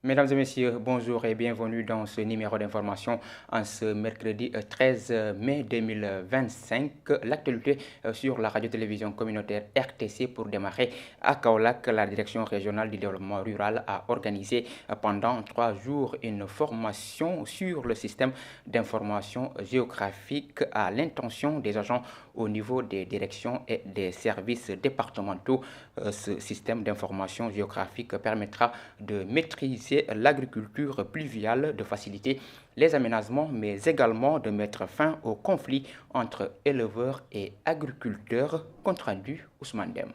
Mesdames et messieurs, bonjour et bienvenue dans ce numéro d'information en ce mercredi 13 mai 2025. L'actualité sur la radio-télévision communautaire RTC pour démarrer à Kaolack. La direction régionale du développement rural a organisé pendant 3 jours une formation sur le système d'information géographique à l'intention des agents au niveau des directions et des services départementaux. Ce système d'information géographique permettra de maîtriser l'agriculture pluviale, de faciliter les aménagements, mais également de mettre fin au conflit entre éleveurs et agriculteurs. Compte rendu Ousmane Dem.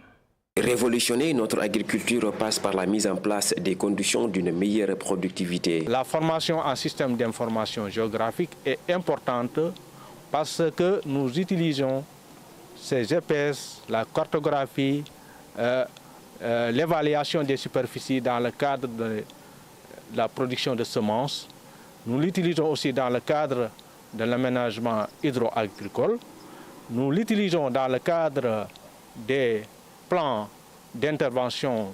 Révolutionner notre agriculture passe par la mise en place des conditions d'une meilleure productivité. La formation en système d'information géographique est importante parce que nous utilisons ces GPS, la cartographie, l'évaluation des superficies dans le cadre de la production de semences. Nous l'utilisons aussi dans le cadre de l'aménagement hydro-agricole. Nous l'utilisons dans le cadre des plans d'intervention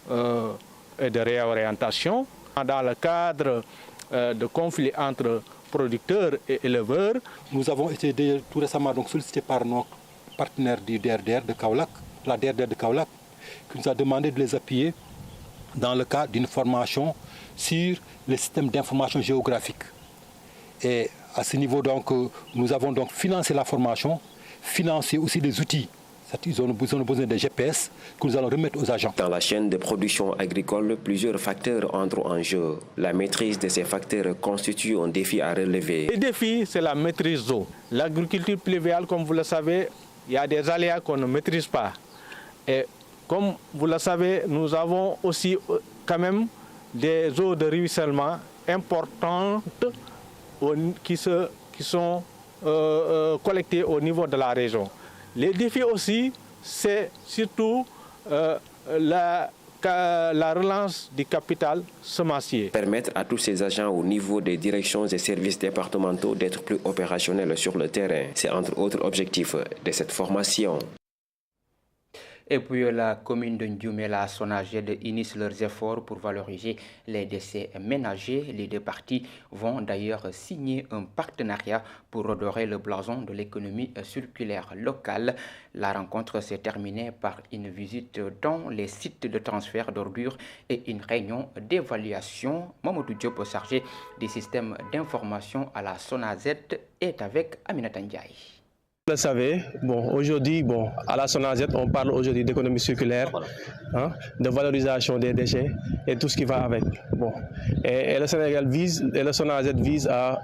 et de réorientation, dans le cadre de conflits entre producteurs et éleveurs. Nous avons été tout récemment sollicités par nos partenaires du DRDR de Kaolack, la DRDR de Kaolack, qui nous a demandé de les appuyer dans le cadre d'une formation sur le système d'information géographique. Et à ce niveau, nous avons financé la formation, financé aussi les outils. Ils ont besoin de GPS que nous allons remettre aux agents. Dans la chaîne de production agricole, plusieurs facteurs entrent en jeu. La maîtrise de ces facteurs constitue un défi à relever. Le défi, c'est la maîtrise d'eau. L'agriculture pluviale, comme vous le savez, il y a des aléas qu'on ne maîtrise pas. Et comme vous le savez, nous avons aussi quand même des eaux de ruissellement importantes qui sont collectées au niveau de la région. Les défis aussi, c'est surtout la relance du capital semencier. Permettre à tous ces agents au niveau des directions et services départementaux d'être plus opérationnels sur le terrain, c'est entre autres objectifs de cette formation. Et puis la commune de Ndioumé, la SONAGED initie leurs efforts pour valoriser les déchets ménagers. Les deux parties vont d'ailleurs signer un partenariat pour redorer le blason de l'économie circulaire locale. La rencontre s'est terminée par une visite dans les sites de transfert d'ordures et une réunion d'évaluation. Mamadou Diop, chargé des systèmes d'information à la SONAGED, est avec Aminata Ndiaye. Vous le savez, aujourd'hui, à la SONAGED, on parle aujourd'hui d'économie circulaire, de valorisation des déchets et tout ce qui va avec. Et le Sénégal et le SONAGED vise à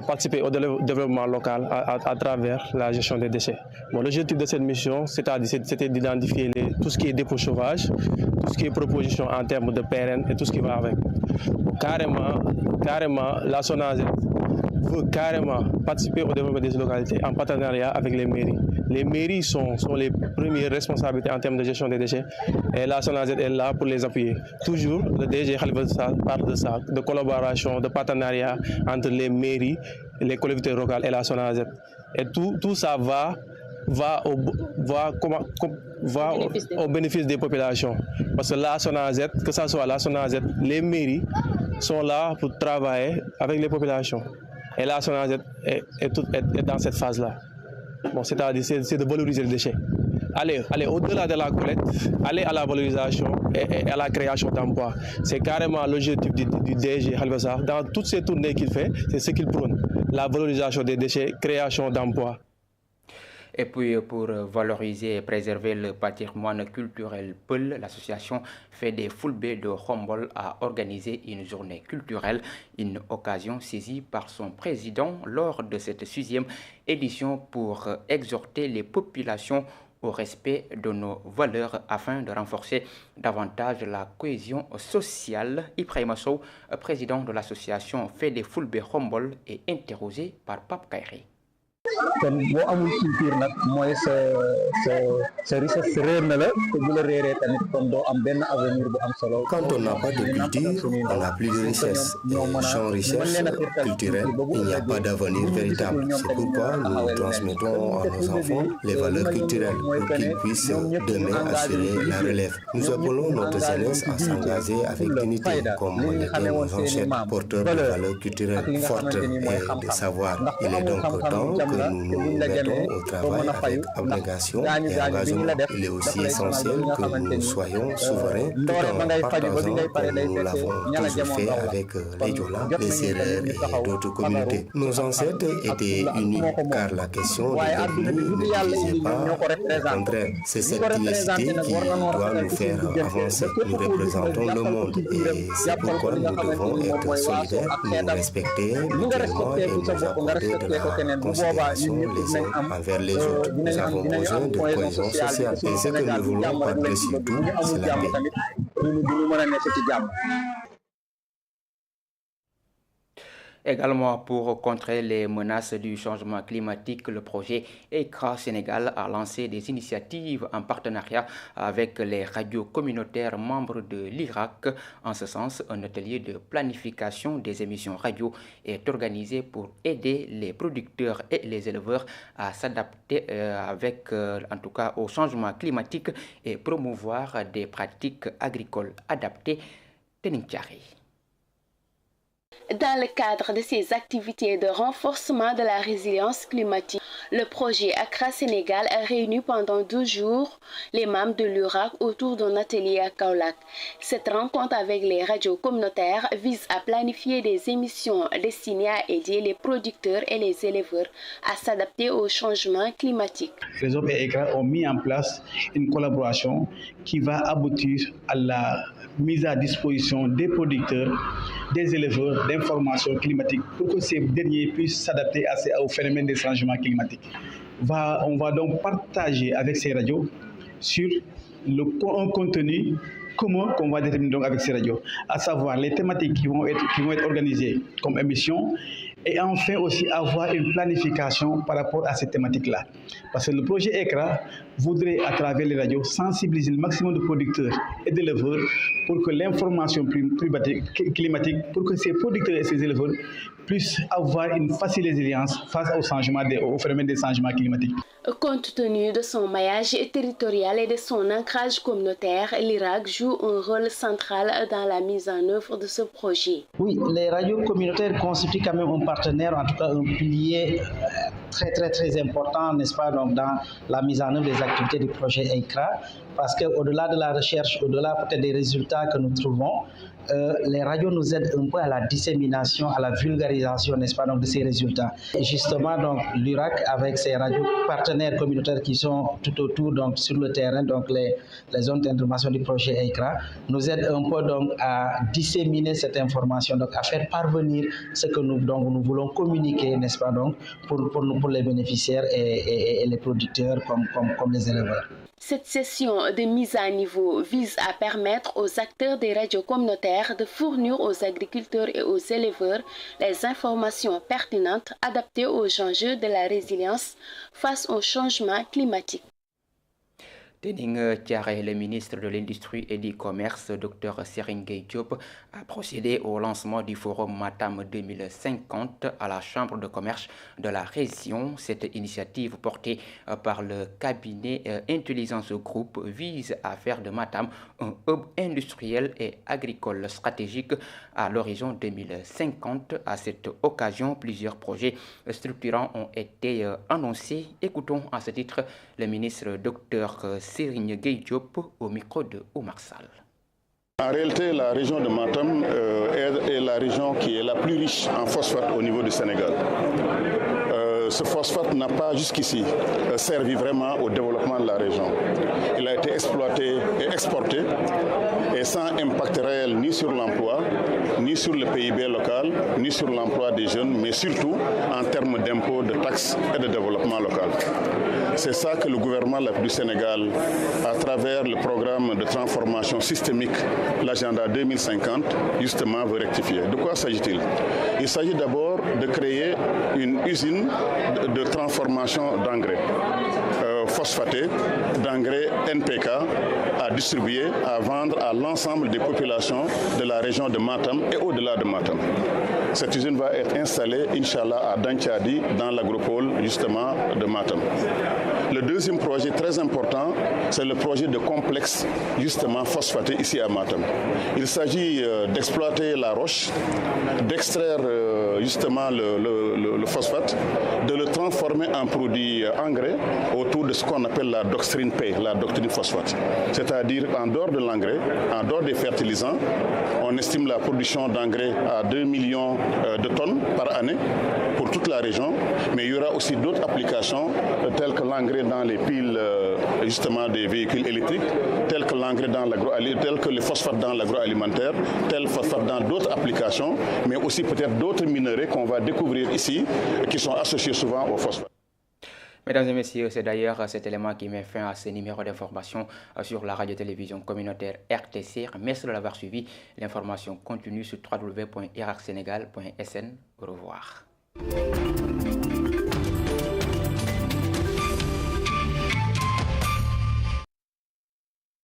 participer au développement local à travers la gestion des déchets. L'objectif de cette mission, c'était d'identifier tout ce qui est dépôt sauvage, tout ce qui est proposition en termes de PRN et tout ce qui va avec. Carrément, la SONAGED veut carrément participer au développement des localités en partenariat avec les mairies. Les mairies sont les premières responsabilités en termes de gestion des déchets et la SONAGED est là pour les appuyer. Toujours, le DG Khalifa Sall parle de ça, de collaboration, de partenariat entre les mairies, les collectivités locales et la SONAGED. Et tout ça va au bénéfice des populations. Parce que la SONAGED, que ce soit la SONAGED, les mairies sont là pour travailler avec les populations. Et la SONAGED est dans cette phase-là. C'est-à-dire c'est de valoriser les déchets. Aller au-delà de la collecte, aller à la valorisation et à la création d'emplois. C'est carrément l'objectif du DG Khalifa Sall. Dans toutes ces tournées qu'il fait, c'est ce qu'il prône. La valorisation des déchets, création d'emplois. Et puis pour valoriser et préserver le patrimoine culturel Peul, l'association Fait des Fulbe de Khombol a organisé une journée culturelle, une occasion saisie par son président lors de cette 6e édition pour exhorter les populations au respect de nos valeurs afin de renforcer davantage la cohésion sociale. Ibrahima Sow, président de l'association Fait des Fulbe Khombol, est interrogé par Pape Kairi. kon boo amul culture nag mooy sa richesse réer na la te bu la réeree tamit kon doo am benn avenir bu am solo. Quand on n'a pas de culture, on n'a plus de richesse. Et sans richesse culturelle, il n'y a pas d'avenir véritable. C'est pourquoi nous transmettons à nos enfants les valeurs culturelles pour qu'ils puissent demain assurer la relève. Nous appelons notre jeunesse à s'engager avec dignité, comme l'étaient nos ancêtres porteurs de valeurs culturelles fortes et de savoir. Il est donc temps que nous nous mettons au travail avec abnégation et engagement. Il est aussi essentiel que nous soyons souverains tout en partageant, comme nous l'avons toujours fait avec les Diola, les Sérères et d'autres communautés. Nos ancêtres étaient unis car la question de l'ethnie ne divisait pas. Au contraire, c'est cette diversité qui doit nous faire avancer. Nous représentons le monde et c'est pourquoi nous devons être solidaires, nous respecter mutuellement et nous apporter de la considération les uns envers les autres. Nous avons besoin de cohésion sociale et ce que nous voulons par-dessus tout, c'est la paix. Également, pour contrer les menaces du changement climatique, le projet ECRA Sénégal a lancé des initiatives en partenariat avec les radios communautaires membres de l'IRAC. En ce sens, un atelier de planification des émissions radio est organisé pour aider les producteurs et les éleveurs à s'adapter en tout cas au changement climatique et promouvoir des pratiques agricoles adaptées. Tenintiari. Dans le cadre de ces activités de renforcement de la résilience climatique, le projet ECRA Sénégal a réuni pendant 12 jours les membres de l'URAC autour d'un atelier à Kaolack. Cette rencontre avec les radios communautaires vise à planifier des émissions destinées à aider les producteurs et les éleveurs à s'adapter au changement climatique. Réseau et ECRA ont mis en place une collaboration qui va aboutir à la mise à disposition des producteurs, des éleveurs d'informations climatiques pour que ces derniers puissent s'adapter au phénomène des changements climatiques. On va donc partager avec ces radios sur un contenu commun qu'on va déterminer donc avec ces radios, à savoir les thématiques qui vont être organisées comme émissions et enfin aussi avoir une planification par rapport à ces thématiques-là. Parce que le projet ECRA voudrait, à travers les radios, sensibiliser le maximum de producteurs et d'éleveurs pour que l'information climatique, pour que ces producteurs et ces éleveurs puissent avoir une facile résilience face au phénomène des changements climatiques. Compte tenu de son maillage territorial et de son ancrage communautaire, l'IRAC joue un rôle central dans la mise en œuvre de ce projet. Oui, les radios communautaires constituent quand même un partenaire, en tout cas un pilier très important, n'est-ce pas, donc dans la mise en œuvre des activités du projet ECRA, parce qu'au-delà de la recherche, au-delà peut-être des résultats que nous trouvons, les radios nous aident un peu à la dissémination, à la vulgarisation, n'est-ce pas, donc, de ces résultats. Et justement, donc, l'URAC, avec ses radios partenaires communautaires qui sont tout autour, donc, sur le terrain, donc les zones d'intervention du projet ECRA, nous aident un peu donc, à disséminer cette information, donc, à faire parvenir ce que nous voulons communiquer, n'est-ce pas, donc, pour les bénéficiaires et les producteurs comme les éleveurs. Cette session de mise à niveau vise à permettre aux acteurs des radios communautaires de fournir aux agriculteurs et aux éleveurs les informations pertinentes adaptées aux enjeux de la résilience face au changement climatique. Tening Tiare, le ministre de l'Industrie et du Commerce, Dr Serigne Gueye Diop, a procédé au lancement du forum Matam 2050 à la Chambre de commerce de la région. Cette initiative portée par le cabinet Intelligence Group vise à faire de Matam un hub industriel et agricole stratégique à l'horizon 2050. À cette occasion, plusieurs projets structurants ont été annoncés. Écoutons à ce titre le ministre Dr Serigne Gueye Diop au micro de Oumar Sall. En réalité, la région de Matam est la région qui est la plus riche en phosphate au niveau du Sénégal. Ce phosphate n'a pas jusqu'ici servi vraiment au développement de la région. Il a été exploité et exporté et sans impact réel ni sur l'emploi, ni sur le PIB local, ni sur l'emploi des jeunes, mais surtout en termes d'impôts, de taxes et de développement local. C'est ça que le gouvernement du Sénégal, à travers le programme de transformation systémique, l'agenda 2050, justement veut rectifier. De quoi s'agit-il? Il s'agit d'abord de créer une usine de transformation d'engrais phosphatés, d'engrais NPK à distribuer, à vendre à l'ensemble des populations de la région de Matam et au-delà de Matam. Cette usine va être installée, Inch'Allah, à Dantiadi, dans l'agropole justement de Matam. Le deuxième projet très important, c'est le projet de complexe justement phosphaté ici à Matam. Il s'agit d'exploiter la roche, d'extraire justement le phosphate, de le transformer en produit engrais autour de ce qu'on appelle la doctrine P, la doctrine phosphate. C'est-à-dire en dehors de l'engrais, en dehors des fertilisants, on estime la production d'engrais à 2 millions de tonnes par année pour toute la région, mais il y aura aussi d'autres applications telles que l'engrais dans les piles justement des véhicules électriques, telles que l'engrais dans tels que le phosphate dans l'agroalimentaire, tel le phosphate dans d'autres applications, mais aussi peut-être d'autres minerais qu'on va découvrir ici qui sont associés souvent au phosphate. Mesdames et messieurs, c'est d'ailleurs cet élément qui met fin à ce numéro d'information sur la radio-télévision communautaire RTC. Merci de l'avoir suivi. L'information continue sur www.iracsenegal.sn. Au revoir.